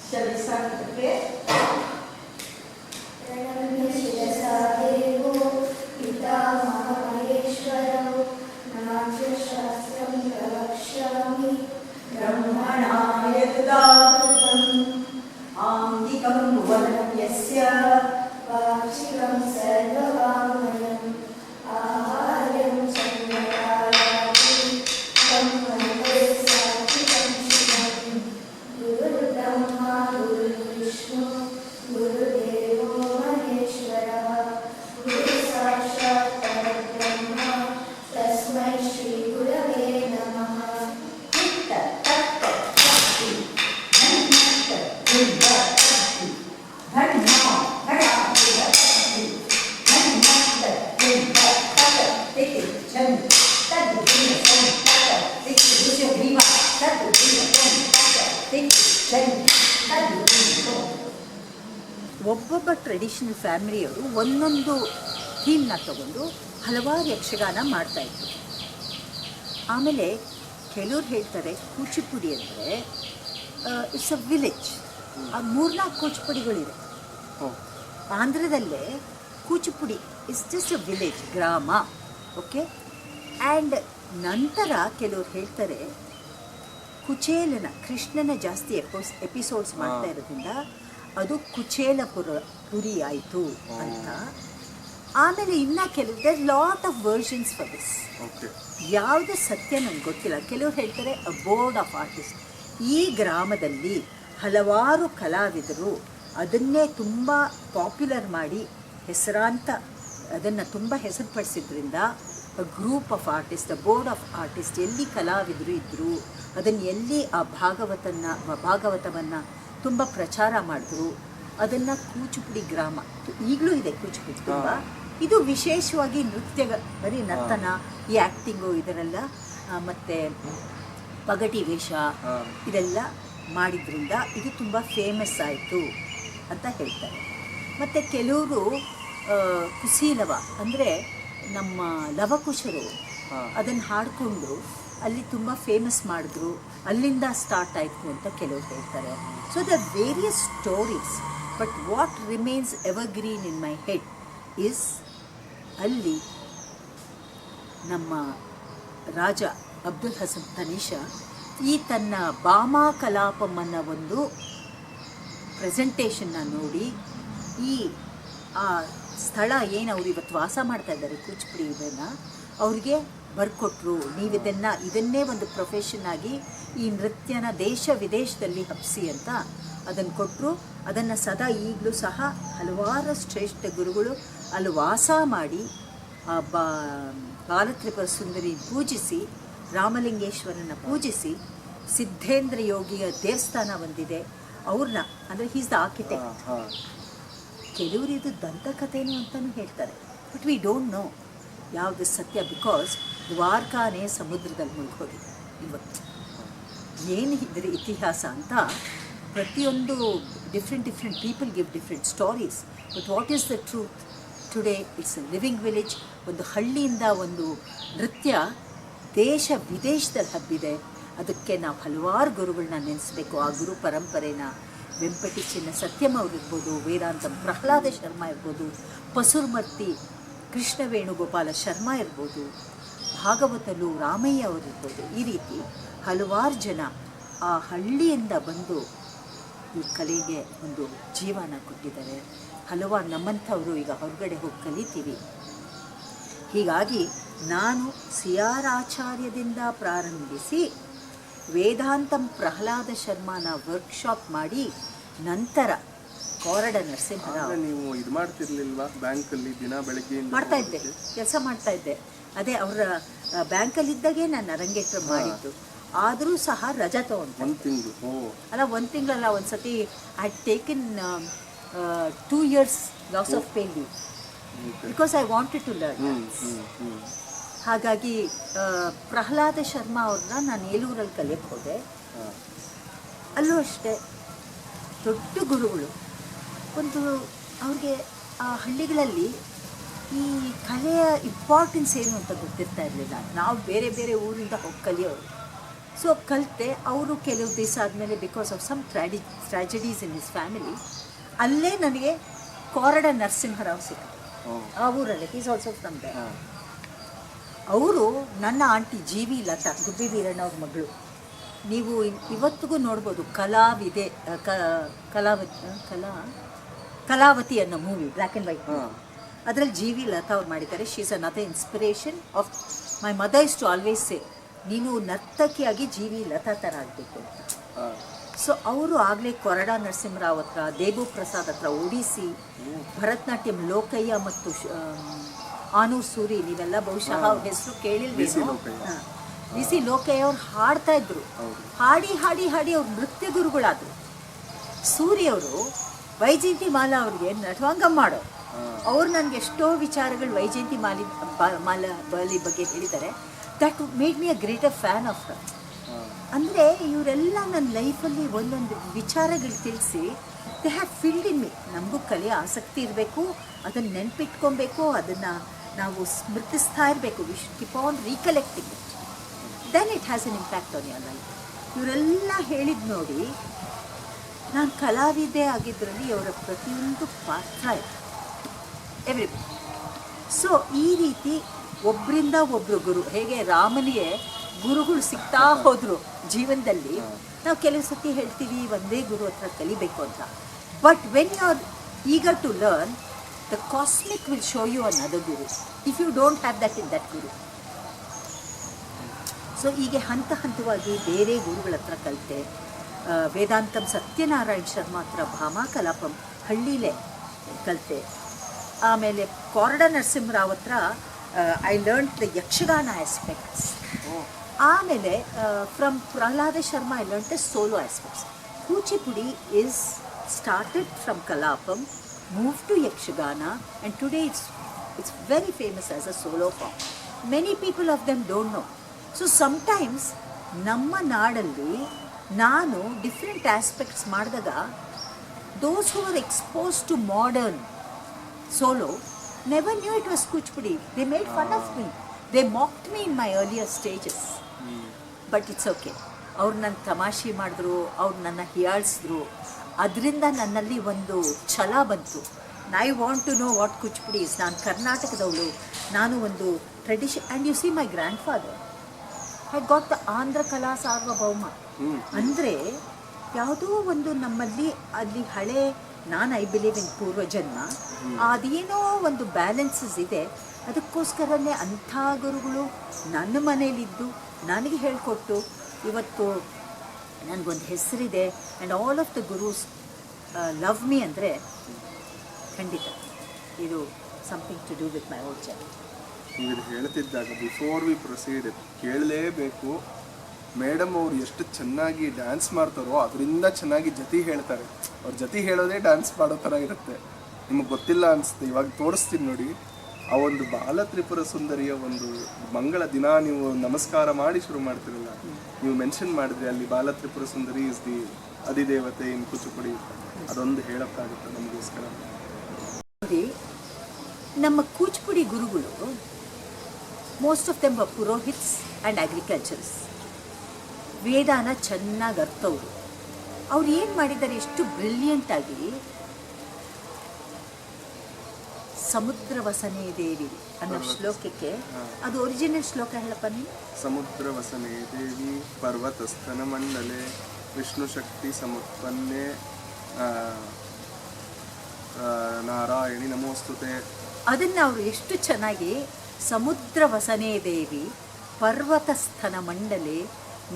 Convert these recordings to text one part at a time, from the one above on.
Shall we start with the prayer? प्रणम्य शिरसा देवो पितामहः महेश्वरो नाट्यशास्त्रं प्रवक्ष्यामि ब्रह्मणा यदुदाहृतम् आङ्गिकं भुवनं यस्य वाचिकं सर्ववाङ्मयम् आहार्यं चन्द्रकायाति तं वन्दे सात्विकं शिवम् गुरुर्ब्रह्मा गुरुर्विष्णु गुरुदेवो महेश्वरः गुरुसाक्षात् परब्रह्म तस्मै श्रीगुरवे नमः। ಒಬ್ಬೊಬ್ಬ ಟ್ರೆಡಿಷನಲ್ ಫ್ಯಾಮಿಲಿಯವರು ಒಂದೊಂದು ಥೀಮ್ನ ತಗೊಂಡು ಹಲವಾರು ಯಕ್ಷಗಾನ ಮಾಡ್ತಾಯಿದ್ರು. ಆಮೇಲೆ ಕೆಲವ್ರು ಹೇಳ್ತಾರೆ ಕೂಚಿಪುಡಿ ಅಂದರೆ ಇಟ್ಸ್ ಅ ವಿಲೇಜ್. ಆ 3-4 ಕೂಚಿಪುಡಿಗಳಿದೆ. ಆಂಧ್ರದಲ್ಲೇ Kuchipudi is just a village, ಗ್ರಾಮ. ಓಕೆ. ಆ್ಯಂಡ್ ನಂತರ ಕೆಲವ್ರು ಹೇಳ್ತಾರೆ ಕುಚೇಲನ ಕೃಷ್ಣನ ಜಾಸ್ತಿ ಎಪಿಸೋಡ್ಸ್ ಮಾಡ್ತಾ ಇರೋದ್ರಿಂದ ಅದು ಕುಚೇಲಪುರಿ ಆಯಿತು ಅಂತ. ಆಮೇಲೆ ಇನ್ನು ಕೆಲವು there lot of versions for this. ಯಾವುದು ಸತ್ಯ ನನಗೆ ಗೊತ್ತಿಲ್ಲ. ಕೆಲವ್ರು ಹೇಳ್ತಾರೆ ಅ ಬೋರ್ಡ್ ಆಫ್ ಆರ್ಟಿಸ್ಟ್. ಈ ಗ್ರಾಮದಲ್ಲಿ ಹಲವಾರು ಕಲಾವಿದರು ಅದನ್ನೇ ತುಂಬ ಪಾಪ್ಯುಲರ್ ಮಾಡಿ ಹೆಸರಾಂತ ಅದನ್ನು ತುಂಬ ಹೆಸರುಪಡಿಸಿದ್ರಿಂದ group of artist, a board of artist, ಎಲ್ಲಿ ಕಲಾವಿದರು ಇದ್ದರು ಅದನ್ನು ಎಲ್ಲಿ ಆ ಭಾಗವತವನ್ನು ತುಂಬ ಪ್ರಚಾರ ಮಾಡಿದ್ರು. ಅದನ್ನು ಕೂಚಿಪುಡಿ ಗ್ರಾಮ ಈಗಲೂ ಇದೆ. ಕೂಚಿಪುಡಿ ತುಂಬ ಇದು ವಿಶೇಷವಾಗಿ ನೃತ್ಯ, ಬರೀ ನರ್ತನ, ಈ ಆ್ಯಕ್ಟಿಂಗು ಇದರೆಲ್ಲ ಮತ್ತು ಪಗಟಿ ವೇಷ ಇದೆಲ್ಲ ಮಾಡಿದ್ರಿಂದ ಇದು ತುಂಬ ಫೇಮಸ್ ಆಯಿತು ಅಂತ ಹೇಳ್ತಾರೆ. ಮತ್ತು ಕೆಲವರು ಕುಶೀಲವ ಅಂದರೆ ನಮ್ಮ ಲವಕುಶರು ಅದನ್ನು ಹಾಡಿಕೊಂಡು ಅಲ್ಲಿ ತುಂಬ ಫೇಮಸ್ ಮಾಡಿದ್ರು, ಅಲ್ಲಿಂದ ಸ್ಟಾರ್ಟ್ ಆಯಿತು ಅಂತ ಕೆಲವರು ಹೇಳ್ತಾರೆ. So the various stories, but what remains evergreen in my head is ಅಲ್ಲಿ ನಮ್ಮ ರಾಜ ಅಬ್ದುಲ್ ಹಸನ್ ತನಿಷಾ ಈ ತನ್ನ ಬಾಮಾ ಕಲಾಪಮ್ಮನ ಒಂದು ಪ್ರೆಸೆಂಟೇಷನ್ನ ನೋಡಿ ಈ ಆ ಸ್ಥಳ ಏನು ಅವ್ರು ಇವತ್ತು ವಾಸ ಮಾಡ್ತಾ ಇದ್ದಾರೆ ಕೂಚಿಪುಡಿ, ಇದನ್ನು ಅವ್ರಿಗೆ ಬರ್ಕೊಟ್ರು. ನೀವು ಇದನ್ನೇ ಒಂದು ಪ್ರೊಫೆಷನ್ ಆಗಿ ಈ ನೃತ್ಯನ ದೇಶ ವಿದೇಶದಲ್ಲಿ ಹಬ್ಬಿಸಿ ಅಂತ ಅದನ್ನು ಕೊಟ್ಟರು. ಅದನ್ನು ಸದಾ ಈಗಲೂ ಸಹ ಹಲವಾರು ಶ್ರೇಷ್ಠ ಗುರುಗಳು ಅಲ್ಲಿ ವಾಸ ಮಾಡಿ ಬಾಲತ್ರಿಪುರ ಸುಂದರಿ ಪೂಜಿಸಿ, ರಾಮಲಿಂಗೇಶ್ವರನ ಪೂಜಿಸಿ, ಸಿದ್ಧೇಂದ್ರ ಯೋಗಿಯ ದೇವಸ್ಥಾನ ಒಂದಿದೆ ಅವ್ರನ್ನ, ಅಂದರೆ ಹೀಸ್ ದ ಆರ್ಕಿಟೆಕ್ಟ್. ಕೆಲವರು ಇದು ದಂತಕಥೆನೂ ಅಂತಲೂ ಹೇಳ್ತಾರೆ. ಬಟ್ ವಿ ಡೋಂಟ್ ನೋ ಯಾವುದು ಸತ್ಯ, ಬಿಕಾಸ್ ದ್ವಾರಕಾನೇ ಸಮುದ್ರದಲ್ಲಿ ಮುಳುಗೋಗಿದೆ ಇವತ್ತು. ಏನು ಇದ್ರ ಇತಿಹಾಸ ಅಂತ ಪ್ರತಿಯೊಂದು different people give different stories. But what is the truth today? It's a living village. ಒಂದು ಹಳ್ಳಿಯಿಂದ ಒಂದು ನೃತ್ಯ ದೇಶ ವಿದೇಶದಲ್ಲಿ ಹಬ್ಬಿದೆ. ಅದಕ್ಕೆ ನಾವು ಹಲವಾರು ಗುರುಗಳನ್ನ ನೆನೆಸ್ಬೇಕು. ಆ ಗುರು ಪರಂಪರೆನ ವೆಂಪಟಿ ಚಿನ್ನ ಸತ್ಯಂ ಅವರು ಇರ್ಬೋದು, ವೇದಾಂತಂ ಪ್ರಹ್ಲಾದ ಶರ್ಮಾ ಇರ್ಬೋದು, ಪಸುರ್ಮರ್ತಿ ಕೃಷ್ಣ ವೇಣುಗೋಪಾಲ ಶರ್ಮಾ ಇರ್ಬೋದು, ಭಾಗವತಲು ರಾಮಯ್ಯ ಅವರಿರ್ಬೋದು. ಈ ರೀತಿ ಹಲವಾರು ಜನ ಆ ಹಳ್ಳಿಯಿಂದ ಬಂದು ಈ ಕಲೆಗೆ ಒಂದು ಜೀವನ ಕೊಟ್ಟಿದ್ದಾರೆ. ಹಲವಾರು ನಮ್ಮಂಥವರು ಈಗ ಹೊರಗಡೆ ಹೋಗಿ ಕಲಿತೀವಿ. ಹೀಗಾಗಿ ನಾನು ಸಿಯಾರಾಚಾರ್ಯದಿಂದ ಪ್ರಾರಂಭಿಸಿ ವೇದಾಂತಂ ಪ್ರಹ್ಲಾದ ಶರ್ಮಾನ ವರ್ಕ್ಶಾಪ್ ಮಾಡಿ ನಂತರ ಕೋರಡ ನರಸಿಂಹರಾವ್ ನೀವು ಇದು ಮಾಡ್ತಿರ್ಲಿಲ್ವಾ ಬ್ಯಾಂಕಲ್ಲಿ ದಿನ ಬೆಳಗ್ಗೆ ಮಾಡ್ತಾ ಇದ್ದೆ, ಕೆಲಸ ಮಾಡ್ತಾ ಇದ್ದೆ. ಅದೇ ಅವರ ಬ್ಯಾಂಕಲ್ಲಿದ್ದಾಗೆ ನಾನು ಅರಂಗೇಟ್ರ ಮಾಡಿದ್ದು. ಆದರೂ ಸಹ ರಜಾ ತಗೊಂಡು 1 ತಿಂಗಳು ಅಲ್ಲ, 1 ತಿಂಗಳಲ್ಲ, ಒಂದು ಸತಿ I taken 2 years loss of pay leave because I wanted to learn. ಹಾಗಾಗಿ ಪ್ರಹ್ಲಾದ ಶರ್ಮಾ ಅವ್ರನ್ನ ನಾನು ಏಲೂರಲ್ಲಿ ಕಲಿಯಕ್ಕೆ ಹೋದೆ. ಅಲ್ಲೂ ಅಷ್ಟೇ ದೊಡ್ಡ ಗುರುಗಳು. ಒಂದು ಅವ್ರಿಗೆ ಆ ಹಳ್ಳಿಗಳಲ್ಲಿ ಈ ಕಲೆಯ ಇಂಪಾರ್ಟೆನ್ಸ್ ಏನು ಅಂತ ಗೊತ್ತಿರ್ತಾ ಇರಲಿಲ್ಲ. ನಾವು ಬೇರೆ ಬೇರೆ ಊರಿಂದ ಹೋಗಿ ಕಲಿಯೋರು. ಸೊ ಕಲಿತೆ. ಅವರು ಕೆಲವು ದಿವಸ ಆದಮೇಲೆ because of some tragedies in his family ಅಲ್ಲೇ ನನಗೆ ಕೋರಡ ನರಸಿಂಹರಾವ್ ಸಿಕ್ಕ ಆ ಊರಲ್ಲಿ. Is also from there. ಅವರು ನನ್ನ ಆಂಟಿ ಜಿ.ವಿ. ಲತಾ, ಗುಬ್ಬಿ ವೀರಣ್ಣವ್ರ ಮಗಳು. ನೀವು ಇವತ್ತಿಗೂ ನೋಡ್ಬೋದು ಕಲಾವತಿ ಅನ್ನೋ ಮೂವಿ, ಬ್ಲ್ಯಾಕ್ ಆ್ಯಂಡ್ ವೈಟ್. ಅದರಲ್ಲಿ ಜಿ.ವಿ. ಲತಾ ಅವ್ರು ಮಾಡಿದ್ದಾರೆ. She is another inspiration of my mother is to always say, ನೀನು ನರ್ತಕಿಯಾಗಿ ಜಿ.ವಿ. ಲತಾ ಥರ ಆಗಬೇಕು ಅಂತ. ಸೊ ಅವರು ಆಗಲೇ ಕೊರಡ ನರಸಿಂಹರಾವ್ ಹತ್ರ, ದೇಬು ಪ್ರಸಾದ್ ಹತ್ರ ಒಡಿಸಿ, ಭರತನಾಟ್ಯಂ ಲೋಕಯ್ಯ ಮತ್ತು ಆನೂರ್ ಸೂರಿ, ನೀವೆಲ್ಲ ಬಹುಶಃ ಅವ್ರ ಹೆಸರು ಕೇಳಿಲ್ವೇನೋ. ವಿ.ಸಿ. ಲೋಕಯ್ಯ ಅವ್ರು ಹಾಡ್ತಾ ಇದ್ರು. ಹಾಡಿ ಹಾಡಿ ಹಾಡಿ ಅವ್ರು ನೃತ್ಯ ಗುರುಗಳಾದರು. ಸೂರಿ ಅವರು ವೈಜಯಂತಿ ಮಾಲಾ ಅವ್ರಿಗೆ ನಟವಾಂಗ ಮಾಡೋ ಅವ್ರು ನನಗೆ ಎಷ್ಟೋ ವಿಚಾರಗಳು ವೈಜಯಂತಿ ಬಾಲಿ ಬಗ್ಗೆ ಹೇಳಿದ್ದಾರೆ. That made me a greater fan of her. ಅಂದರೆ ಇವರೆಲ್ಲ ನನ್ನ ಲೈಫಲ್ಲಿ ಒಂದೊಂದು ವಿಚಾರಗಳು ತಿಳಿಸಿ they have field in me. ನಮಗೂ ಕಲಿಯೋ ಆಸಕ್ತಿ ಇರಬೇಕು, ಅದನ್ನು ನೆನಪಿಟ್ಕೊಬೇಕು, ಅದನ್ನು ನಾವು ಸ್ಮೃತಿಸ್ತಾ ಇರಬೇಕು. We should keep on recollecting it, then it has an impact on your life. ಇವರೆಲ್ಲ ಹೇಳಿದ್ದು ನೋಡಿ ನಾನು ಕಲಾವಿದೆ ಆಗಿದ್ದರಲ್ಲಿ ಅವರ ಪ್ರತಿಯೊಂದು ಪಾತ್ರ ಇದೆ, ಎವ್ರಿಬಡಿ. ಸೊ ಈ ರೀತಿ ಒಬ್ಬರಿಂದ ಒಬ್ಬರು ಗುರು, ಹೇಗೆ ರಾಮನಿಗೆ ಗುರುಗಳು ಸಿಗ್ತಾ ಹೋದರು ಜೀವನದಲ್ಲಿ. ನಾವು ಕೆಲವು ಸತಿ ಹೇಳ್ತೀವಿ ಒಂದೇ ಗುರು ಹತ್ರ ಕಲಿಬೇಕು ಅಂತ. But when you are eager to learn, the cosmic will show you another guru if you don't have that in that guru. So ಹೀಗೆ ಹಂತ ಹಂತವಾಗಿ ಬೇರೆ ಗುರುಗಳ ಹತ್ರ ಕಲಿತೆ. ವೇದಾಂತಂ ಸತ್ಯನಾರಾಯಣ್ ಶರ್ಮಾ ಹತ್ರ ಭಾಮಾ ಕಲಾಪಂ ಹಳ್ಳಿಲೇ ಕಲಿತೆ. ಆಮೇಲೆ ಕೋರಡ ನರಸಿಂಹರಾವ್ ಹತ್ರ I learn the Yakshagana aspects. ಆಮೇಲೆ from Prahlada Sharma I learn the solo aspects. Kuchipudi is started from Kalapam, move to Yakshagana, and today it's very famous as a solo form. Many people of them don't know. So sometimes ನಮ್ಮ ನಾಡಲ್ಲಿ ನಾನು different aspects ಮಾಡಿದಾಗ those who are expose to modern solo never knew it was Kuchipudi. They made fun of me. They mocked me in my earlier stages. But it's okay. ಅವ್ರು ನನ್ನ ತಮಾಷೆ ಮಾಡಿದ್ರು, ಅವ್ರು ನನ್ನ ಹೀಯಾಳಿಸಿದ್ರು. ಅದರಿಂದ ನನ್ನಲ್ಲಿ ಒಂದು ಛಲ ಬಂತು. I want to know what Kuchipudi is. ನಾನು ಕರ್ನಾಟಕದವಳು, ನಾನು ಒಂದು tradition. And you see my grandfather had got the Andhra Kala Sarvabhauma. ಅಂದರೆ ಯಾವುದೋ ಒಂದು ನಮ್ಮಲ್ಲಿ ಅಲ್ಲಿ ಹಳೆ, ನಾನು ಐ ಬಿಲೀವ್ ಇನ್ ಪೂರ್ವಜನ್ಮ, ಅದೇನೋ ಒಂದು ಬ್ಯಾಲೆನ್ಸಸ್ ಇದೆ. ಅದಕ್ಕೋಸ್ಕರನೇ ಅಂಥ ಗುರುಗಳು ನನ್ನ ಮನೇಲಿದ್ದು ನನಗೆ ಹೇಳಿಕೊಟ್ಟು ಇವತ್ತು ನನಗೊಂದು ಹೆಸರಿದೆ. And all of the gurus love me. ಅಂದರೆ ಖಂಡಿತ ಇದು something to do with my own channel. ನೀವು ಹೇಳ್ತಿದ್ದಾಗ ಬಿಫೋರ್ ವಿ ಪ್ರೊಸೀಡ್ ಕೇಳಲೇಬೇಕು, ಮೇಡಮ್ ಅವರು ಎಷ್ಟು ಚೆನ್ನಾಗಿ ಡ್ಯಾನ್ಸ್ ಮಾಡ್ತಾರೋ ಅದರಿಂದ ಚೆನ್ನಾಗಿ ಜತಿ ಹೇಳ್ತಾರೆ. ಅವ್ರ ಜತಿ ಹೇಳೋದೇ ಡ್ಯಾನ್ಸ್ ಮಾಡೋ ಥರ ಇರುತ್ತೆ. ನಿಮಗೆ ಗೊತ್ತಿಲ್ಲ ಅನಿಸುತ್ತೆ, ಇವಾಗ ತೋರಿಸ್ತೀನಿ ನೋಡಿ. ಆ ಒಂದು ಬಾಲ ತ್ರಿಪುರ ಸುಂದರಿಯ ಒಂದು ಮಂಗಳ ದಿನ ನೀವು ನಮಸ್ಕಾರ ಮಾಡಿ ಶುರು ಮಾಡ್ತಿರಲ್ಲ, ನೀವು ಮೆನ್ಷನ್ ಮಾಡಿದ್ರಿ ಅಲ್ಲಿ ಬಾಲ ತ್ರಿಪುರ ಸುಂದರಿ ಇಸ್ ದಿ ಅಧಿದೇವತೆ ಇನ್ ಕೂಚಿಪುಡಿ. ಅದೊಂದು ಹೇಳೋಕ್ಕಾಗುತ್ತೆ ನಮಗೋಸ್ಕರ. ನಮ್ಮ ಕೂಚಿಪುಡಿ ಗುರುಗಳು ಮೋಸ್ಟ್ ಆಫ್ ದೆಮ್ ಪುರೋಹಿತ್ಸ್ ಆ್ಯಂಡ್ ಅಗ್ರಿಕಲ್ಚರ್ಸ್. ವೇದಾನ ಚೆನ್ನಾಗಿ ಅರ್ಥವ್ರು. ಅವ್ರು ಏನು ಮಾಡಿದ್ದಾರೆ, ಎಷ್ಟು ಬ್ರಿಲಿಯಂಟಾಗಿ ಸಮುದ್ರ ವಸನೇ ದೇವಿ ಅನ್ನೋ ಶ್ಲೋಕಕ್ಕೆ, ಅದು ಒರಿಜಿನಲ್ ಶ್ಲೋಕ ಹೇಳಪ್ಪ ನೀನು. ಸಮುದ್ರ ವಸನೇ ದೇವಿ ಪರ್ವತಸ್ಥನ ಮಂಡಲೆ ವಿಷ್ಣು ಶಕ್ತಿ ಸಮುತ್ಪನ್ನೆ ನಾರಾಯಣಿ ನಮೋಸ್ತುತೆ. ಅದನ್ನು ಅವರು ಎಷ್ಟು ಚೆನ್ನಾಗಿ, ಸಮುದ್ರ ವಸನೇ ದೇವಿ ಪರ್ವತಸ್ಥನ ಮಂಡಲೆ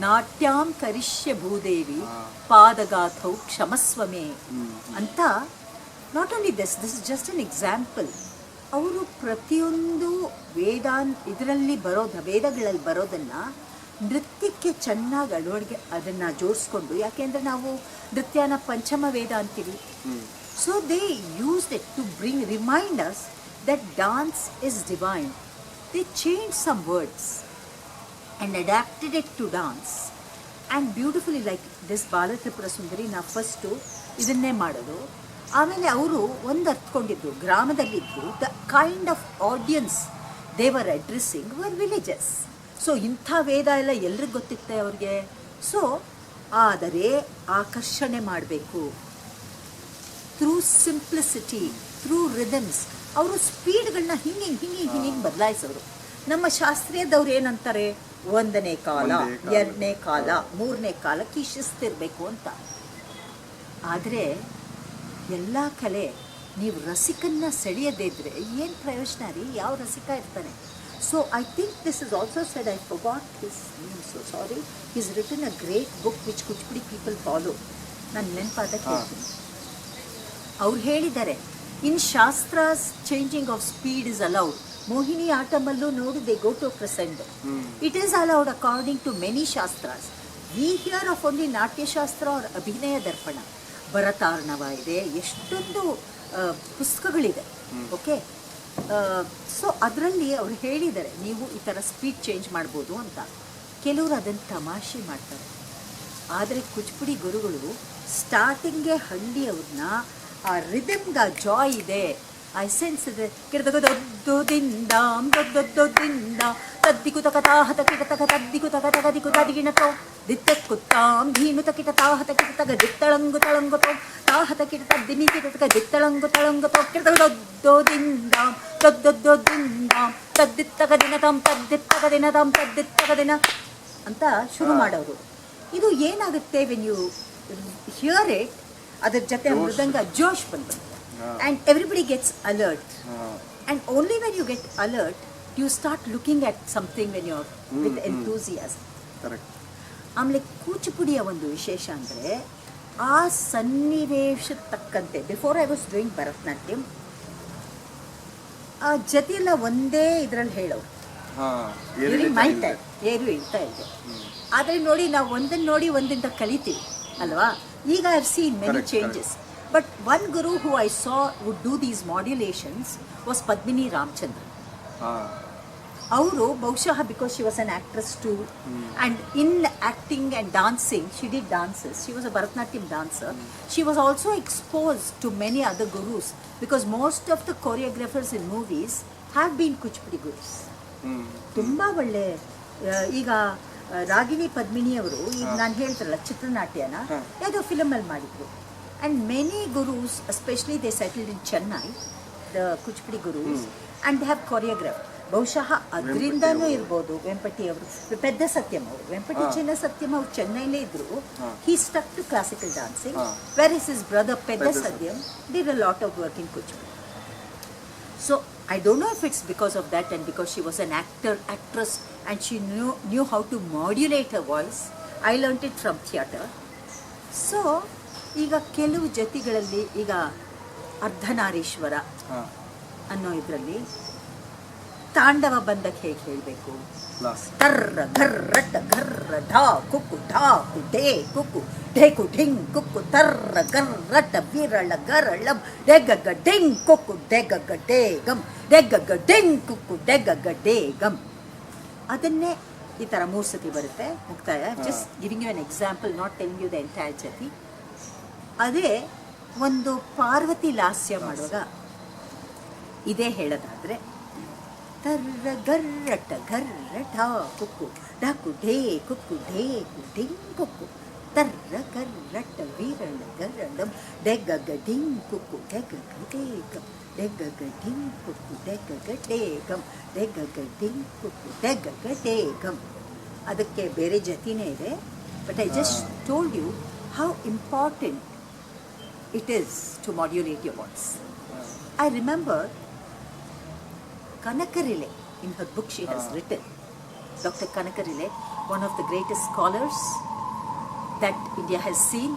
ನಾಟ್ಯಾಂ ಕರಿಷ್ಯ ಭೂದೇವಿ ಪಾದಗಾಥೌ ಕ್ಷಮಸ್ವಮೇ ಅಂತ. Not only this is just an example. ಅವರು ಪ್ರತಿಯೊಂದು ಇದರಲ್ಲಿ ವೇದಗಳಲ್ಲಿ ಬರೋದನ್ನು ನೃತ್ಯಕ್ಕೆ ಚೆನ್ನಾಗಿ ಅದನ್ನು ಜೋಡಿಸ್ಕೊಂಡು, ಯಾಕೆಂದರೆ ನಾವು ನೃತ್ಯನ ಪಂಚಮ ವೇದ ಅಂತೀವಿ. So they used it to remind us that dance is divine. They change some words and adapted it to dance, and beautifully, like this ಬಾಲ ತ್ರಿಪುರ ಸುಂದರಿ ನಾ ಫಸ್ಟು ಇದನ್ನೇ ಮಾಡೋದು. ಆಮೇಲೆ ಅವರು ಒಂದು ಅರ್ಥಕೊಂಡಿದ್ರು, ಗ್ರಾಮದಲ್ಲಿದ್ದು the kind of audience they were addressing were villages. So ಇಂಥ ವೇದ ಎಲ್ಲ ಎಲ್ರಿಗೂ ಗೊತ್ತಿತ್ತೆ ಅವ್ರಿಗೆ. ಸೊ ಆದರೆ ಆಕರ್ಷಣೆ ಮಾಡಬೇಕು ಥ್ರೂ ಸಿಂಪ್ಲಿಸಿಟಿ, ಥ್ರೂ ರಿದಮ್ಸ್. ಅವರು ಸ್ಪೀಡ್ಗಳನ್ನ ಹಿಂಗೆ ಬದಲಾಯಿಸೋರು. ನಮ್ಮ ಶಾಸ್ತ್ರೀಯದವ್ರು ಏನಂತಾರೆ, 1ನೇ ಕಾಲ, 2ನೇ ಕಾಲ, 3ನೇ ಕಾಲಕ್ಕೆ ಶಿಸ್ತಿರ್ಬೇಕು ಅಂತ. ಆದರೆ ಎಲ್ಲ ಕಲೆ ನೀವು ರಸಿಕನ್ನ ಸೆಳೆಯದೇ ಇದ್ರೆ ಏನು ಪ್ರಯೋಜನ ರೀ? ಯಾವ ರಸಿಕ ಇರ್ತಾನೆ? So I think this is also said, I forgot his name, so sorry. Is written a great book which Kuchipudi people follow. ನಾನು ನೆನಪಾದಕ್ಕೆ ಹೇಳ್ತೀನಿ. ಅವ್ರು ಹೇಳಿದ್ದಾರೆ, in shastras changing of speed is allowed. ಮೋಹಿನಿ ಆಟಮಲ್ಲೂ ನೋಡಿ they go to crescendo. It is allowed according to many shastras. We hear of only Natyashastra ಅವ್ರ ಅಭಿನಯ ದರ್ಪಣ, ಭರತಾರ್ಣವ ಇದೆ, ಎಷ್ಟೊಂದು ಪುಸ್ತಕಗಳಿದೆ. ಓಕೆ, ಸೊ ಅದರಲ್ಲಿ ಅವ್ರು ಹೇಳಿದ್ದಾರೆ ನೀವು ಈ ಥರ ಸ್ಪೀಡ್ ಚೇಂಜ್ ಮಾಡ್ಬೋದು ಅಂತ. ಕೆಲವರು ಅದನ್ನು ತಮಾಷೆ ಮಾಡ್ತಾರೆ. ಆದರೆ ಕುಚಿಪುಡಿ ಗುರುಗಳು ಸ್ಟಾರ್ಟಿಂಗ್ಗೆ ಹಳ್ಳಿಯವ್ರನ್ನ ಆ ರಿದಮ್ಗೆ ಜಾಯ್ ಇದೆ, ಆ ಸೆನ್ಸ್ ಇದೆ. ಕಿಡದೊದ್ದಿಂದ ದೊಡ್ಡೊದ್ದಿಂದ ತದ್ದಿಕು ತಕತಾಹತ ಕಿಟತಕ ತದ್ದಿಕು ತಕ ತಗದಿಕು ತದಿಗಿಣತೋ ದಿತ್ತಕ್ಕುತ್ತಾಂ ಧೀನುತ ಕಿಟ ತಾಹತ ಕಿಟತಗ ದಿತ್ತಳಂಗು ತಳಂಗುತೋ ತಾಹತ ಕಿಟ ತದ್ದಿನಿ ಕಿಟತಕ ದಿತ್ತಳಂಗು ತಳಂಗುತೋ ಕಿಡದೊದ್ದೋದಿಂದ ದೊಡ್ಡೊದ್ದೋದಿಂದ ತದ್ದಿತ್ತಗ ದಿನತಾಂ ತದ್ದಿತ್ತಗ ದಿನತಾಂ ತದ್ದಿತ್ತಗ ದಿನ ಅಂತ ಶುರು ಮಾಡೋರು. ಇದು ಏನಾಗುತ್ತೆ ವೆನ್ ಯು ಹಿಯರ್ ಇಟ್, ಅದ್ರ ಜೊತೆ ಮೃದಂಗ ಜೋಶ್ ಬಂದ್ಬಿಡುತ್ತೆ. And everybody gets alert. And only when you get alert, you start looking at something when you're with enthusiasm. Correct. ಆಮೇಲೆ ಕೂಚಿಪುಡಿಯ ಒಂದು ವಿಶೇಷ ಅಂದರೆ ಆ ಸನ್ನಿವೇಶದ ತಕ್ಕಂತೆ, before I was doing Bharatanatyam, ಆ ಜೊತೆಯೆಲ್ಲ ಒಂದೇ ಇದರಲ್ಲಿ ಹೇಳೋರು. ಮೈ ಟೈಮ್ ಏರು ಇಳ್ತಾ ಇದೆ. ಆದರೆ ನೋಡಿ, ನಾವು ಒಂದನ್ನು ನೋಡಿ ಒಂದಿಂದ ಕಲಿತೀವಿ ಅಲ್ವಾ. ಈಗ I have seen many changes. But one guru who I saw would do these modulations was Padmini Ramchandran. ಅವರು ಬಹುಶಃ because she was an actress too, and in acting and dancing, she did dances. She was a Bharatanatyam dancer. She was also exposed to many other gurus because most of the choreographers in movies have been Kuchipudi gurus. ತುಂಬ ಒಳ್ಳೆ. ಈಗ ರಾಗಿಣಿ ಪದ್ಮಿನಿ ಅವರು, ಈಗ ನಾನು ಹೇಳ್ತಾರಲ್ಲ ಚಿತ್ರನಾಟ್ಯನ ಯಾವುದೋ ಫಿಲಮಲ್ಲಿ ಮಾಡಿದ್ರು. And many gurus, especially they settled in Chennai, the Kuchipudi gurus, and they have choreographed. ಬಹುಶಃ ಅದರಿಂದನೂ ಇರ್ಬೋದು. ವೆಂಪಟಿ ಅವರು, ಪೆದ್ದ ಸತ್ಯಂ ಅವರು, ವೆಂಪಟಿ ಚಿನ್ನ ಸತ್ಯಂ ಅವರು ಚೆನ್ನೈಲೇ ಇದ್ರು. He stuck to classical dancing, whereas his brother Pedda Satyam did a lot of work in Kuchipudi. So I don't know if it's because of that and because she was an actress and she knew how to modulate her voice. I learnt it from theatre. So ಈಗ ಕೆಲವು ಜತಿಗಳಲ್ಲಿ, ಈಗ ಅರ್ಧನಾರೀಶ್ವರ ಅನ್ನೋ ಇದರಲ್ಲಿ ತಾಂಡವ ಬಂದಕ್ಕೆ ಹೇಗೆ ಹೇಳಬೇಕು, ತರ್ರ ಘರ್ರಟ ಘರ್ರ ಢಾ ಕುಕ್ಕು ಢಾ ಕು ಢೇ ಕುಕ್ಕು ಢೇಕು ಢಿಂಗ್ ಕುಕ್ಕು ತರ್ರ ಗರ್ರಟ ವಿರಳ ಗರಳಂ ಡೆಗ್ಗಗ ಡಿಂಗ್ ಕುಕ್ಕು ಡೆಗ್ಗಗ ಡೇಗಂ ಡೆಗ್ಗಗ ಡಿಂಗ್ ಕುಕ್ಕು ಡೆಗ್ಗಗ ಡೇಗಂ. ಅದನ್ನೇ ಈ ಥರ 3 ಸತಿ ಬರುತ್ತೆ ಮುಕ್ತಾಯ. Just giving you an example, not telling you the entire jati. ಅದೇ ಒಂದು ಪಾರ್ವತಿ ಲಾಸ್ಯ ಮಾಡುವಾಗ ಇದೇ ಹೇಳೋದಾದರೆ, ತರ್ರ ಗರ್ರಟ ಘರ್ರ ಢಾ ಕುಕ್ಕು ಡಾಕು ಢೇ ಕುಕ್ಕು ಢೇ ಕು ಡಿಂಗ್ ಕುಕ್ಕು ತರ್ರ ಗರ್ರಟ ವೀರಳ ಗರಳಂ ಡೆಗ್ಗಗ ಡಿಂಗ್ ಕುಕ್ಕು ಡೆಗ್ಗಗ ಡೇಗಂ ಡೆಗ್ಗಗ ಡಿಂಗ್ ಕುಕ್ಕು ಡೆಗ್ಗಗ ಡೇಗಂ ಡೆಗ್ಗಗ ಡಿಂಗ್ ಕುಕ್ಕು ಡೆಗ್ಗಗ ಡೇಗಂ. ಅದಕ್ಕೆ ಬೇರೆ ಜತಿನೇ ಇದೆ. But I just told you how important it is to modulate your voice. I remember Kanakarile, in her book she has written, Dr. Kanakarile, one of the greatest scholars that India has seen,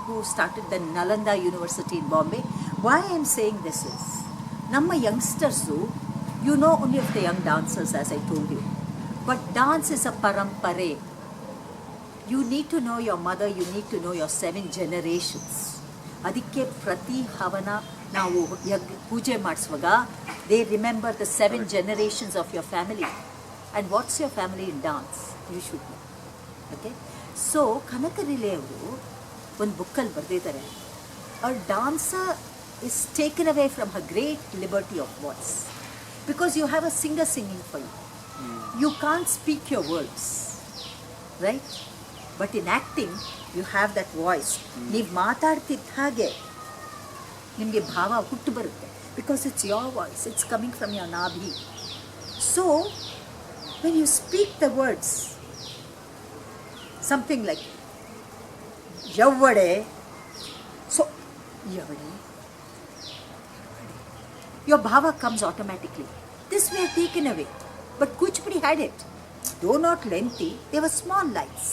who started the Nalanda University in Bombay. Why I am saying this is, Namma youngsters, you know only of the young dancers as I told you, but dance is a parampare. You need to know your mother, you need to know your 7 generations. ಅದಕ್ಕೆ ಪ್ರತಿ ಹವನ ನಾವು ಪೂಜೆ ಮಾಡಿಸುವಾಗ they remember the 7 generations of your family and what's your family in dance, you should know. Okay, so ಕನಕರಿಲೆ ಅವರು ಒಂದು ಬುಕ್ಕಲ್ಲಿ ಬರೆದಿದ್ದಾರೆ, a dancer is taken away from her great liberty of voice because you have a singer singing for you. You can't speak your words, right? But in acting, you have that voice. ನೀವು ಮಾತಾಡ್ತಿದ್ದ ಹಾಗೆ ನಿಮಗೆ ಭಾವ ಹುಟ್ಟು ಬರುತ್ತೆ, because it's your voice, it's coming from your nabhi. So when you speak the words, something like yavade, so yavade, your bhava comes automatically. This we are taken away, but Kuchipudi had it, though not lengthy, they were small lines.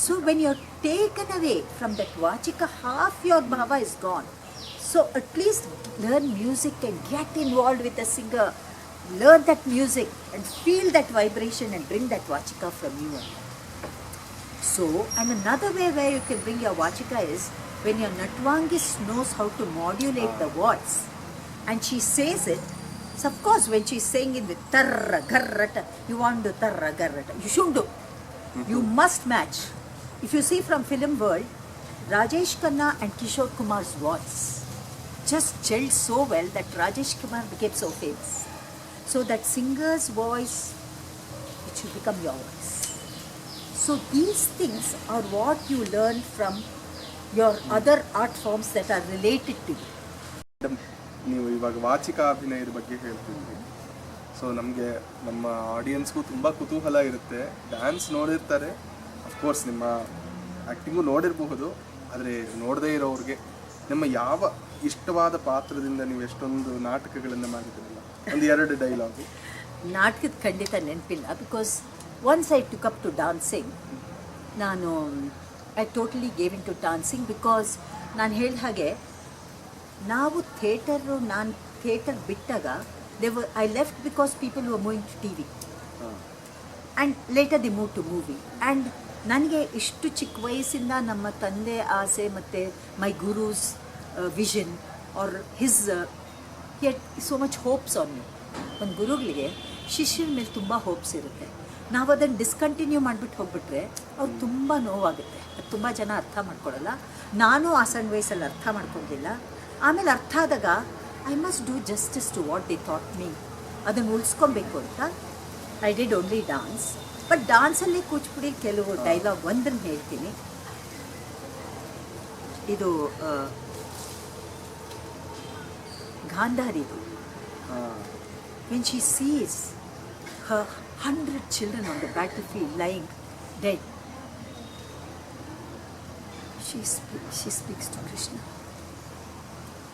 So when you're taken away from that vachika, half your bhava is gone. So at least learn music and get involved with the singer, learn that music and feel that vibration and bring that vachika from you. So, and another way where you can bring your vachika is when your Natvangis knows how to modulate the voice, and she says it. So of course, when she's saying it with tarra garrata, you want to tarra garrata. You should do. You must match. If you see from film world, Rajesh Khanna and Kishore Kumar's voice just gelled so well that Rajesh Kumar became so famous. So that singer's voice, it should become your voice. So these things are what you learn from your other art forms that are related to you. ನೀವು ಇವಾಗ ವಾಚಿಕಾ ಅಭಿನಯದ ಬಗ್ಗೆ ಹೇಳ್ತಿದ್ರಿ. So ನಮಗೆ ನಮ್ಮ ಆಡಿಯನ್ಸ್ಗೂ ತುಂಬ ಕುತೂಹಲ ಇರುತ್ತೆ. Dance ನೋಡಿರ್ತಾರೆ, of course ನಿಮ್ಮ ಆ್ಯಕ್ಟಿಂಗು ನೋಡಿರಬಹುದು, ಆದರೆ ನೋಡದೇ ಇರೋರಿಗೆ ನಿಮ್ಮ ಯಾವ ಇಷ್ಟವಾದ ಪಾತ್ರದಿಂದ ನೀವು ಎಷ್ಟೊಂದು ನಾಟಕಗಳನ್ನು ಮಾಡಿದ್ರಲ್ಲ, ಒಂದು 2 ಡೈಲಾಗು. ನಾಟಕದ ಖಂಡಿತ ನೆನಪಿಲ್ಲ, because once I took up to dancing, I totally gave into dancing because ನಾನು ಹೇಳಿದ ಹಾಗೆ ನಾವು ನಾನು ಥಿಯೇಟರ್ ಬಿಟ್ಟಾಗ I left because people were moving to TV and later they moved to movie. And ನನಗೆ ಇಷ್ಟು ಚಿಕ್ಕ ವಯಸ್ಸಿಂದ ನಮ್ಮ ತಂದೆ ಆಸೆ ಮತ್ತು my guru's vision are his he had so much hopes on me. ಒಂದು ಗುರುಗಳಿಗೆ ಶಿಷ್ಯರ ಮೇಲೆ ತುಂಬ ಹೋಪ್ಸ್ ಇರುತ್ತೆ. ನಾವು ಅದನ್ನು ಡಿಸ್ಕಂಟಿನ್ಯೂ ಮಾಡಿಬಿಟ್ಟು ಹೋಗ್ಬಿಟ್ರೆ ಅವ್ರು ತುಂಬ ನೋವಾಗುತ್ತೆ. ಅದು ತುಂಬ ಜನ ಅರ್ಥ ಮಾಡ್ಕೊಳ್ಳಲ್ಲ. ನಾನು ಆ ಸಣ್ಣ ವಯಸ್ಸಲ್ಲಿ ಅರ್ಥ ಮಾಡ್ಕೊಂಡಿಲ್ಲ. ಆಮೇಲೆ ಅರ್ಥ ಆದಾಗ I must do justice to what they thought me, ಅದನ್ನು ಉಳಿಸ್ಕೊಬೇಕು ಅಂತ I did only dance. But ಡಾನ್ಸಲ್ಲಿ ಕೂಚಿಪುಡಿ ಕೆಲವು ಡೈಲಾಗ್ ಒಂದನ್ನು ಹೇಳ್ತೀನಿ. ಇದು ಗಾಂಧಾರಿದು. when she sees her 100 children on the battlefield lying dead, she speaks to Krishna.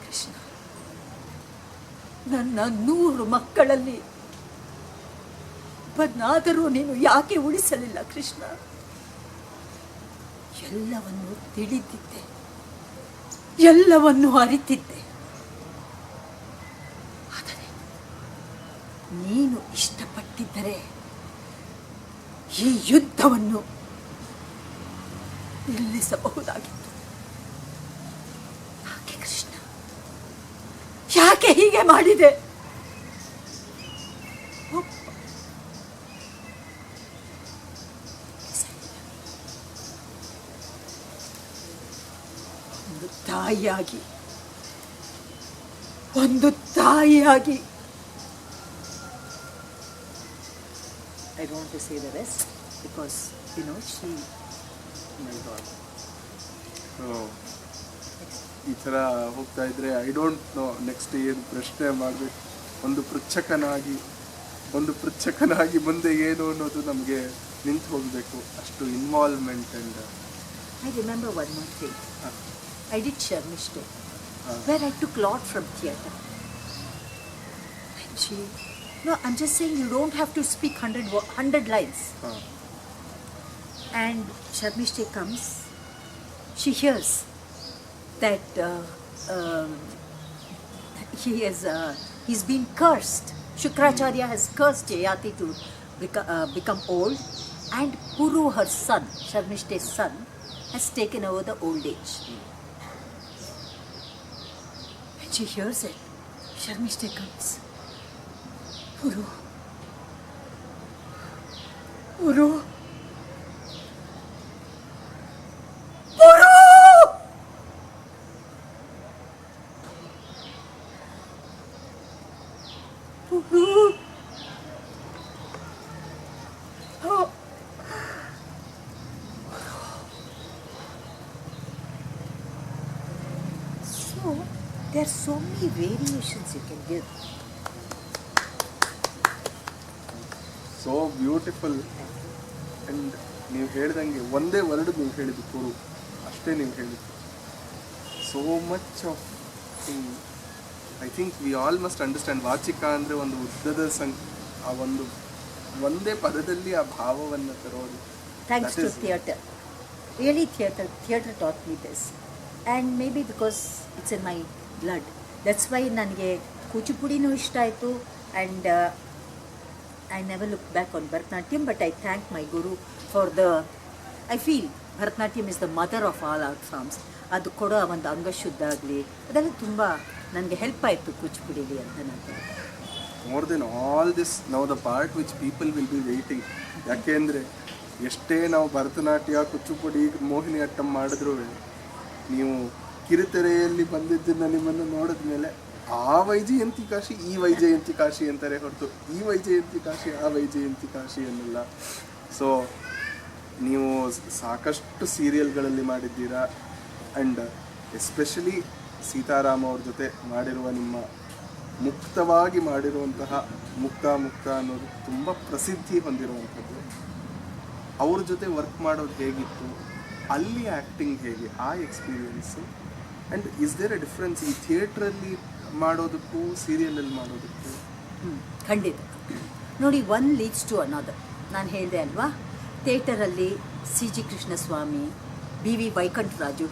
Krishna, ನನ್ನ 100 ಮಕ್ಕಳಲ್ಲಿ ಬನ್ನಾದರೂ ನೀನು ಯಾಕೆ ಉಳಿಸಲಿಲ್ಲ ಕೃಷ್ಣ? ಎಲ್ಲವನ್ನು ತಿಳಿದಿದ್ದೆ, ಎಲ್ಲವನ್ನು ಅರಿತಿದ್ದೆ, ಆದರೆ ನೀನು ಇಷ್ಟಪಟ್ಟಿದ್ದರೆ ಈ ಯುದ್ಧವನ್ನು ನಿಲ್ಲಿಸಬಹುದಾಗಿತ್ತು. ಯಾಕೆ ಕೃಷ್ಣ, ಯಾಕೆ ಹೀಗೆ ಮಾಡಿದೆ? ಒಂದು ತಾಯಿಯಾಗಿ I don't want to say the rest because she My God. ಈ ಥರ ಹೋಗ್ತಾ ಇದ್ರೆ ಐ ಡೋಂಟ್ ನೋ ನೆಕ್ಸ್ಟ್ ಏನು ಪ್ರಶ್ನೆ ಮಾಡಬೇಕು. ಒಂದು ಪೃಚ್ಛಕನಾಗಿ ಮುಂದೆ ಏನು ಅನ್ನೋದು ನಮಗೆ ನಿಂತು ಹೋಗಬೇಕು, ಅಷ್ಟು involvement. And I remember one more thing. I did Sharmishte, where I took lot from theatre. No, I'm just saying you don't have to speak 100 lines. And Sharmishte comes, she hears that he's been cursed. Shukracharya has cursed Yayati to become old, and Puru, her son, Sharmishta's son, has taken over the old age. When she hears it, Sharmishte comes. Puru, Puru, Puru! Puru! So there are so many variations you can give. So beautiful. And ನೀವು ಹೇಳ್ದಂಗೆ ಒಂದೇ word ನೀವು ಹೇಳಿದ್ದು ಕುರು, ಅಷ್ಟೇ ನೀವು ಹೇಳಿದ್ದು. So much of I think we all must understand. ವಾಚಿಕ ಅಂದರೆ ಒಂದು ಉದ್ದದ ಆ ಒಂದು ಒಂದೇ ಪದದಲ್ಲಿ ಆ ಭಾವವನ್ನು ತರೋದು. Thanks That to is- theatre. Really theatre taught me this. And maybe because it's in my blood. That's why ನನಗೆ ಕೂಚಿಪುಡಿನೂ ಇಷ್ಟ ಆಯಿತು. And I never looked back on Bharatanatyam, but I thank my guru for I feel Bharatanatyam is the mother of all art forms. ಅದು ಕೊಡೋ ಒಂದು ಅಂಗಶುದ್ಧ ಆಗಲಿ ಅದೆಲ್ಲ ತುಂಬ ನನಗೆ ಹೆಲ್ಪ್ ಆಯಿತು ಕೂಚಿಪುಡಿಲಿ ಅಂತ ನಾನು. More than all this now the part which people will be waiting. ಯಾಕೆಂದರೆ ಎಷ್ಟೇ ನಾವು ಭರತನಾಟ್ಯ, ಕುಚ್ಚುಪುಡಿ, ಮೋಹಿನಿ ಅಟ್ಟಂ ಮಾಡಿದ್ರೂ ನೀವು ಕಿರುತೆರೆಯಲ್ಲಿ ಬಂದಿದ್ದನ್ನು ನಿಮ್ಮನ್ನು ನೋಡಿದ ಮೇಲೆ ಆ ವೈಜಯಂತಿ ಕಾಶಿ ಈ ವೈಜಯಂತಿ ಕಾಶಿ ಅಂತಾರೆ ಹೊರತು ಈ ವೈಜಯಂತಿ ಕಾಶಿ ಆ ವೈಜಯಂತಿ ಕಾಶಿ ಅನ್ನಲ್ಲ. ಸೊ ನೀವು ಸಾಕಷ್ಟು ಸೀರಿಯಲ್ಗಳಲ್ಲಿ ಮಾಡಿದ್ದೀರಾ. ಆ್ಯಂಡ್ ಎಸ್ಪೆಷಲಿ ಸೀತಾರಾಮ ಅವ್ರ ಜೊತೆ ಮಾಡಿರುವ ನಿಮ್ಮ ಮುಕ್ತವಾಗಿ ಮಾಡಿರುವಂತಹ ಮುಕ್ತ ಅನ್ನೋದು ತುಂಬ ಪ್ರಸಿದ್ಧಿ ಹೊಂದಿರುವಂಥದ್ದು. ಅವ್ರ ಜೊತೆ ವರ್ಕ್ ಮಾಡೋದು ಹೇಗಿತ್ತು, ಅಲ್ಲಿ ಆ್ಯಕ್ಟಿಂಗ್ ಹೇಗೆ, ಆ experience. And is there a difference ಈ ಥಿಯೇಟ್ರಲ್ಲಿ ಮಾಡೋದಕ್ಕೂ ಸೀರಿಯಲಲ್ಲಿ ಮಾಡೋದಕ್ಕೂ? ಖಂಡಿತ. ನೋಡಿ, ಒನ್ ಲೀಡ್ಸ್ ಟು ಅನದರ್. ನಾನು ಹೇಳಿದೆ ಅಲ್ವಾ, ಥಿಯೇಟರಲ್ಲಿ C G Krishnaswamy, B V Vaikuntaraju.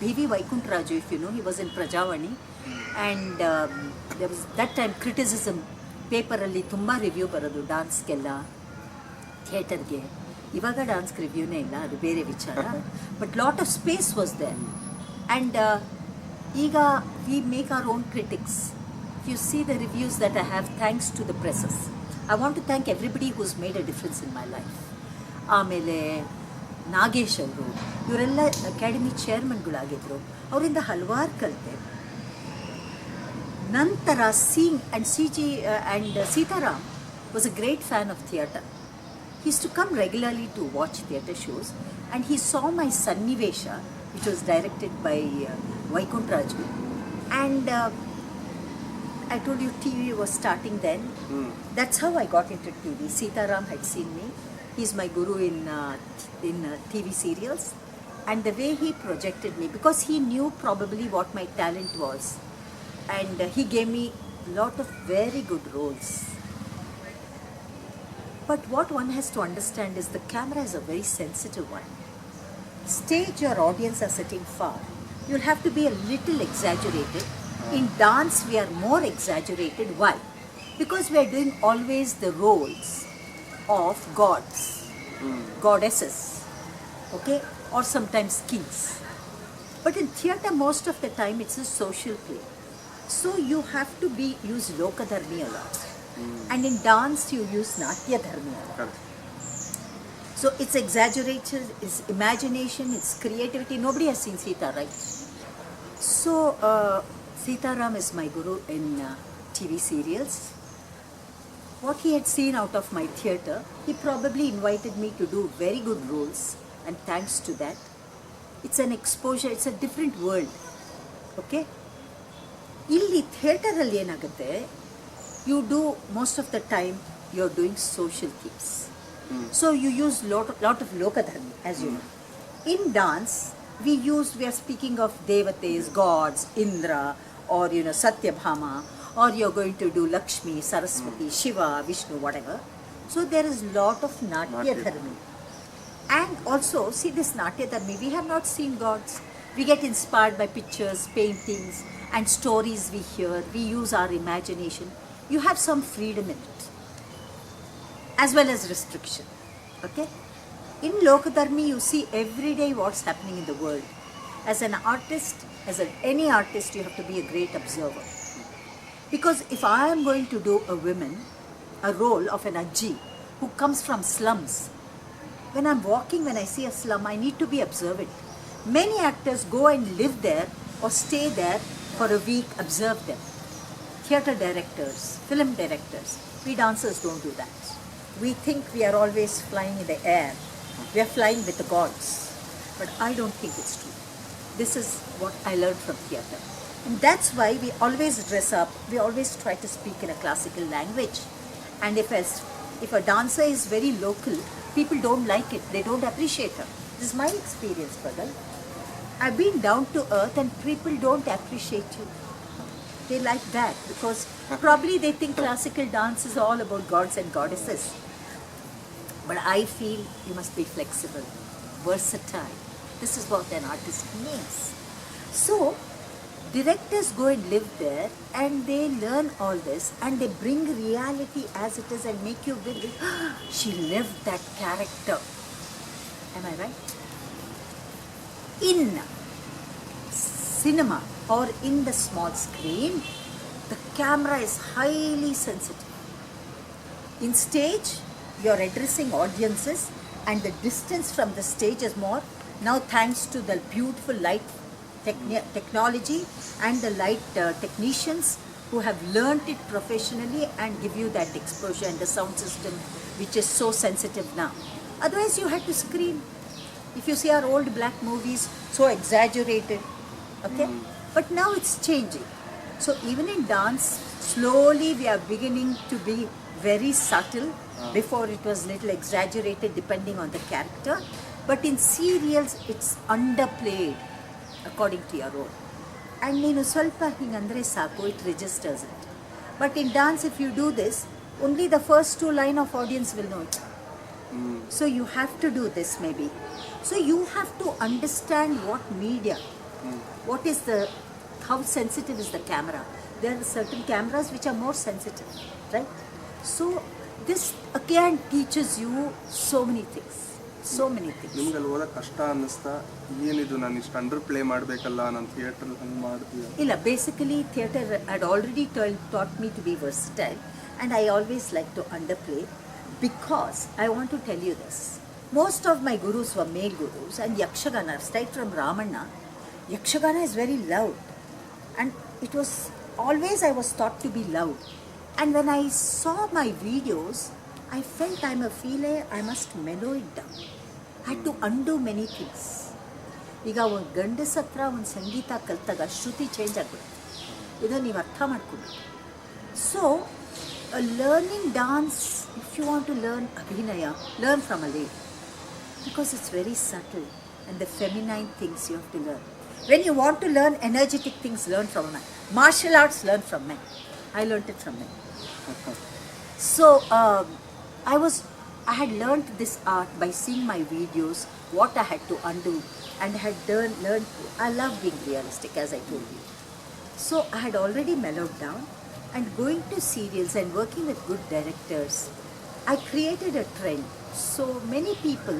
B V Vaikuntaraju, if you know, he was in Prajavani. And there was that time criticism. ಪೇಪರಲ್ಲಿ ತುಂಬ ರಿವ್ಯೂ ಬರೋದು ಡಾನ್ಸ್ಗೆಲ್ಲ, ಥಿಯೇಟರ್ಗೆ. ಇವಾಗ ಡಾನ್ಸ್ಗೆ ರಿವ್ಯೂನೇ ಇಲ್ಲ, ಅದು ಬೇರೆ ವಿಚಾರ. But lot of space was there. And ಈಗ we make our own critics. If you see the reviews that I have, thanks to the presses. I want to thank everybody who's made a difference in my life. ಆಮೇಲೆ ನಾಗೇಶ್ ಅವರು, ಇವರೆಲ್ಲ academy ಚೇರ್ಮನ್ಗಳಾಗಿದ್ದರು. ಅವರಿಂದ ಹಲವಾರು ಕಲಿತೆ. ನಂತರ seeing and C G and Sitaram was a great fan of theatre. He used to come regularly to watch theatre shows, and he saw my Sannivesha, which was directed by Vaikuntraju. And I told you TV was starting then. That's how I got into TV. Sitaram had seen me. He's my guru in TV serials. And the way he projected me, because he knew probably what my talent was. And he gave me a lot of very good roles. But what one has to understand is the camera is a very sensitive one. Stage, your audience are sitting far. You'll have to be a little exaggerated. In dance, we are more exaggerated. Why? Because we are doing always the roles of gods, goddesses, okay? Or sometimes kings. But in theatre, most of the time, it's a social play. So you have to use Lokadharmi a lot. And in dance, you use Natya Dharmi. So it's exaggeration, it's imagination, it's creativity. Nobody has seen Sita, right? So Sitaram is my guru in TV serials. What he had seen out of my theatre, he probably invited me to do very good roles. And thanks to that, it's an exposure, it's a different world. Okay? Illi theatre alli enagutte, you do most of the time you're doing social themes. So you use lot of Lokadharmi, as you know. In dance, we are speaking of devatas, gods, Indra, or Satyabhama, or you're going to do Lakshmi, Saraswati, Shiva, Vishnu, whatever. So there is lot of Natya Dharmi. And also, see this Natya Dharmi, we have not seen gods. We get inspired by pictures, paintings, and stories we hear. We use our imagination. You have some freedom in it, as well as restriction. Okay? In Lokadharmi, you see every day what's happening in the world. As an artist, any artist, you have to be a great observer. Because if I am going to do a role of an Ajji who comes from slums, when I'm walking, when I see a slum, I need to be observant. Many actors go and live there or stay there for a week, observe them. Theatre directors, film directors, we dancers don't do that. We think we are always flying in the air. We are flying with the gods. But I don't think it's true. This is what I learned from theatre. And that's why we always dress up, we always try to speak in a classical language. And if a dancer is very local, people don't like it, they don't appreciate her. This is my experience, brother. I've been down to earth and people don't appreciate you. They like that because probably they think classical dance is all about gods and goddesses. But I feel you must be flexible, versatile. This is what an artist means. So, directors go and live there and they learn all this and they bring reality as it is and make you believe, she lived that character. Am I right? In cinema or in the small screen, the camera is highly sensitive. In stage, you're addressing audiences and the distance from the stage is more. Now thanks to the beautiful light technology and the light technicians who have learnt it professionally and give you that exposure and the sound system which is so sensitive now. Otherwise you had to scream. If you see our old black movies, so exaggerated, okay? But now it's changing. So even in dance, slowly we are beginning to be very subtle. Before it was little exaggerated depending on the character. But in serials, it's underplayed according to your role. And neenu ಸ್ವಲ್ಪ hingandre saku, it registers it. But in dance, if you do this, only the first 2 line of audience will know it. So you have to do this maybe. So you have to understand what media, what is how sensitive is the camera. There are certain cameras which are more sensitive, right? So this again teaches you so many things. ನಿಮ್ಗೆ ಅಲ್ಲಿ ಓದಕ್ಕೆ ಕಷ್ಟ ಅನ್ನಿಸ್ತಾ, ಏನಿದು ನಾನು ಇಷ್ಟು under play ಮಾಡಬೇಕಲ್ಲ ನಾನು ಥಿಯೇಟರ್ ಹಂಗೆ ಮಾಡ್ತೀಯ? ಇಲ್ಲ, basically theatre had already taught me to be versatile and I always like to underplay because I want to tell you this. Most of my gurus were male gurus and Yakshagana, straight from Ramanna, Yakshagana is very loud and it was always I was taught to be loud. And when I saw my videos, I felt I must mellow it down. I had to undo many things. ಈಗ ಒಂದು ಗಂಡಸ ಹತ್ರ ಒಂದು ಸಂಗೀತ ಕಲಿತಾಗ ಶ್ರುತಿ change ಆಗ್ಬಿಡುತ್ತೆ. ಇದನ್ನು ನೀವು ಅರ್ಥ ಮಾಡ್ಕೊಬೇಕು. So learning dance, if you want to learn abhinaya, learn from a lady because it's very subtle and the feminine things you have to learn. When you want to learn energetic things, learn from men. Martial arts, learn from men. I learnt it from men. So I had learnt this art by seeing my videos, what I had to undo, and had learned. I love being realistic, as I told you. So I had already mellowed down, and going to serials and working with good directors, I created a trend. So many people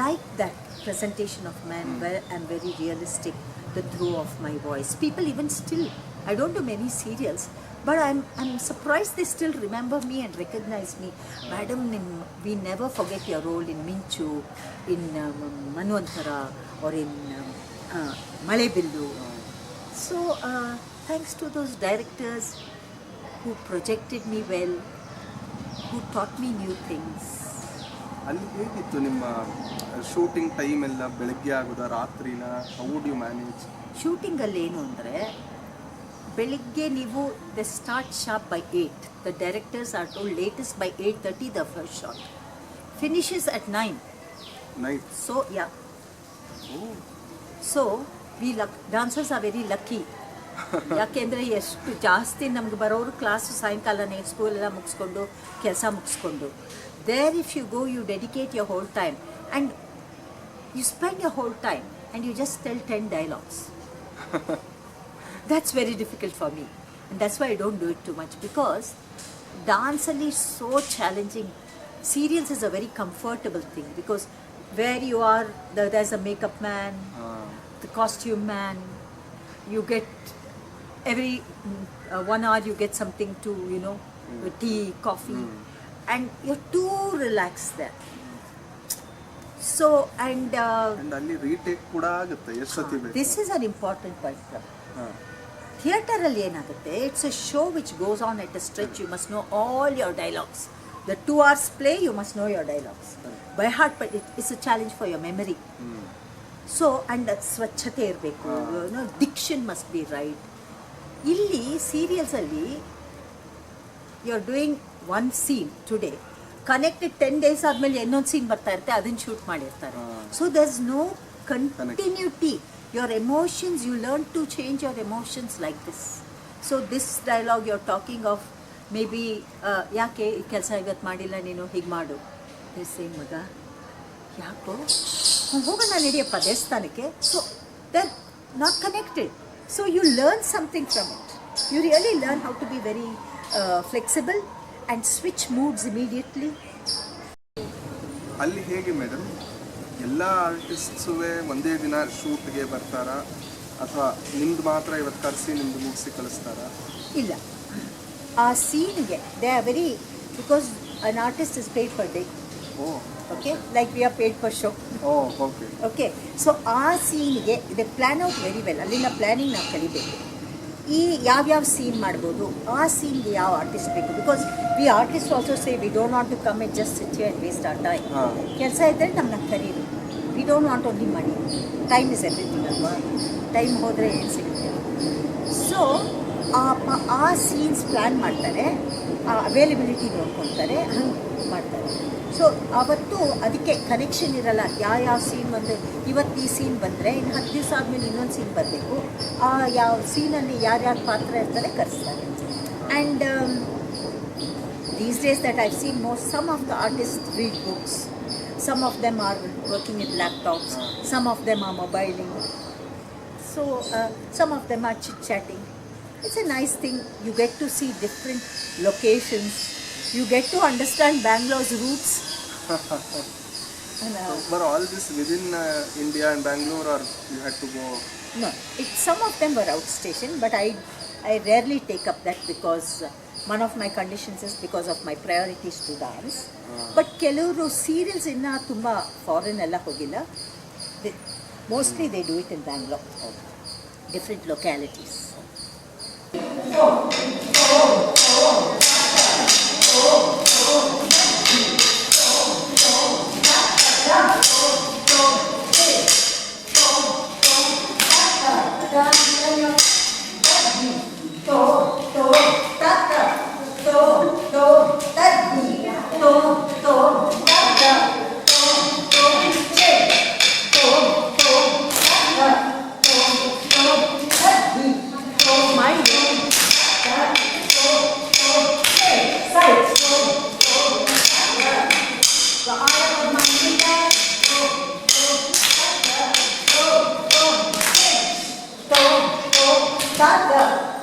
like that presentation of men where I'm very realistic, the throw of my voice. People even still, I don't do many serials, but I'm surprised they still remember me and recognize me. Madam, we never forget your role in Minchu, in Manvantara, or in Malebillu. So thanks to those directors who projected me well, who taught me new things. ಅಲ್ಲಿ ಹೇಗಿತ್ತು ನಿಮ್ಮ shooting time ಎಲ್ಲ? ಬೆಳಗ್ಗೆ ಆಗೋದಾ ರಾತ್ರಿನ? How do you manage? ಶೂಟಿಂಗಲ್ಲಿ ಏನು ಅಂದರೆ, ಬೆಳಿಗ್ಗೆ ನೀವು the start sharp by 8. The directors are told latest by 8:30 the first shot finishes at 9. So yeah, so we dancers are very lucky. ಯಾಕೆಂದರೆ ಎಷ್ಟು ಜಾಸ್ತಿ ನಮ್ಗೆ ಬರೋರು ಕ್ಲಾಸು ಸಾಯಂಕಾಲನೇ, ಸ್ಕೂಲೆಲ್ಲ ಮುಗಿಸ್ಕೊಂಡು ಕೆಲಸ ಮುಗಿಸ್ಕೊಂಡು. There if you go, you dedicate your whole time and you spend your whole time and you just tell 10 dialogues. That's very difficult for me, and that's why I don't do it too much, because dance is so challenging. Serials is a very comfortable thing because where you are, there's a makeup man, the costume man, you get every 1 hour you get something to, tea, coffee. And you're too relaxed there. So and ಅಲ್ಲಿ retake ಕೂಡ ಆಗುತ್ತೆ. ಎಷ್ಟು ಬೇಕು? This is an important point. Theatre ಅಲ್ಲಿ ಏನಾಗುತ್ತೆ, it's a show which goes on at a stretch. You must know all your dialogues. The 2 hours play, you must know your dialogues by heart, but it's a challenge for your memory. So and ಸ್ವಚ್ಛತೆ ಇರಬೇಕು, diction must be right. ಇಲ್ಲಿ ಸೀರಿಯಲ್ಸಲ್ಲಿ you are doing one scene today, connected 10 days ಆದಮೇಲೆ ಇನ್ನೊಂದು scene ಬರ್ತಾ ಇರುತ್ತೆ, ಅದನ್ನು shoot ಮಾಡಿರ್ತಾರೆ. So there is no continuity. your emotions, you learn to change your emotions like this. So this dialogue you're talking of, maybe ಯಾಕೆ ಈ ಕೆಲಸ ಇವತ್ತು ಮಾಡಿಲ್ಲ ನೀನು, ಹೀಗೆ ಮಾಡು. ಸೇಮ್ ಮಗ ಯಾಕೋ ಹೋಗೋಣ ನಡಿಯಪ್ಪ ದೇವಸ್ಥಾನಕ್ಕೆ. So they're not connected. So you learn something from it. You really learn how to be very flexible and switch moods immediately. ಅಲ್ಲಿ ಹೇಗೆ ಮೇಡಮ್, ಎಲ್ಲ ಆರ್ಟಿಸ್ಟ್ಸುವೆ ಒಂದೇ ದಿನ ಶೂಟ್ಗೆ ಬರ್ತಾರಾ ಅಥವಾ ನಿಮ್ದು ಮಾತ್ರ ಇವತ್ತು ಕರೆಸಿ ನಿಮ್ದು ಮುಗಿಸಿ ಕಳಿಸ್ತಾರಾ? ಇಲ್ಲ, ಆ ಸೀನ್ಗೆ they are very, because an artist is paid per day. Okay, like we are paid per show. Okay okay. So ಆ ಸೀನ್ಗೆ they plan out very well. ಅಲ್ಲಿನ ಪ್ಲ್ಯಾನಿಂಗ್ ನಾವು ಕಲಿಬೇಕು. ಈ ಯಾವ್ಯಾವ ಸೀನ್ ಮಾಡ್ಬೋದು, ಆ ಸೀನ್ಗೆ ಯಾವ ಆರ್ಟಿಸ್ಟ್ ಬೇಕು. Because we artist also say we don't want to come it just sit here and waste our time. ಕೆಲಸ ಇದ್ದರೆ ನಮ್ಮನ್ನ ಕರೀರಿ. We don't want only money. Time is everything ಅಲ್ವಾ. ಟೈಮ್ ಹೋದರೆ ಏನು ಸಿಗುತ್ತೆ. ಸೊ ಆ ಸೀನ್ಸ್ ಪ್ಲ್ಯಾನ್ ಮಾಡ್ತಾರೆ, ಆ ಅವೈಲಬಿಲಿಟಿ ನೋಡ್ಕೊಳ್ತಾರೆ, ಹಂಗೆ ಮಾಡ್ತಾರೆ. ಸೊ ಅವತ್ತು ಅದಕ್ಕೆ ಕನೆಕ್ಷನ್ ಇರಲ್ಲ. ಯಾವ ಸೀನ್ ಬಂದರೆ ಇವತ್ತು ಈ ಸೀನ್ ಬಂದರೆ ಇನ್ನು 10 ದಿವಸ ಆದಮೇಲೆ ಇನ್ನೊಂದು ಸೀನ್ ಬರಬೇಕು. ಆ ಯಾವ ಸೀನಲ್ಲಿ ಯಾರ್ಯಾರು ಪಾತ್ರ ಇರ್ತಾರೆ ಕರೆಸ್ತಾರೆ. And these days that I've seen some of the artists read books, some of them are working with laptops, some of them are mobiling, so some of them are chit-chatting. It's a nice thing. You get to see different locations, you get to understand Bangalore's roots. And, were all this within India and Bangalore, or you had to go? No, some of them were outstation, but I rarely take up that because one of my conditions is because of my priorities to dance. But ಕೆಲವರು serials ಇನ್ನೂ ತುಂಬ foreign ಎಲ್ಲ ಹೋಗಿಲ್ಲ. Mostly they do it in Bangalore, different localities. Start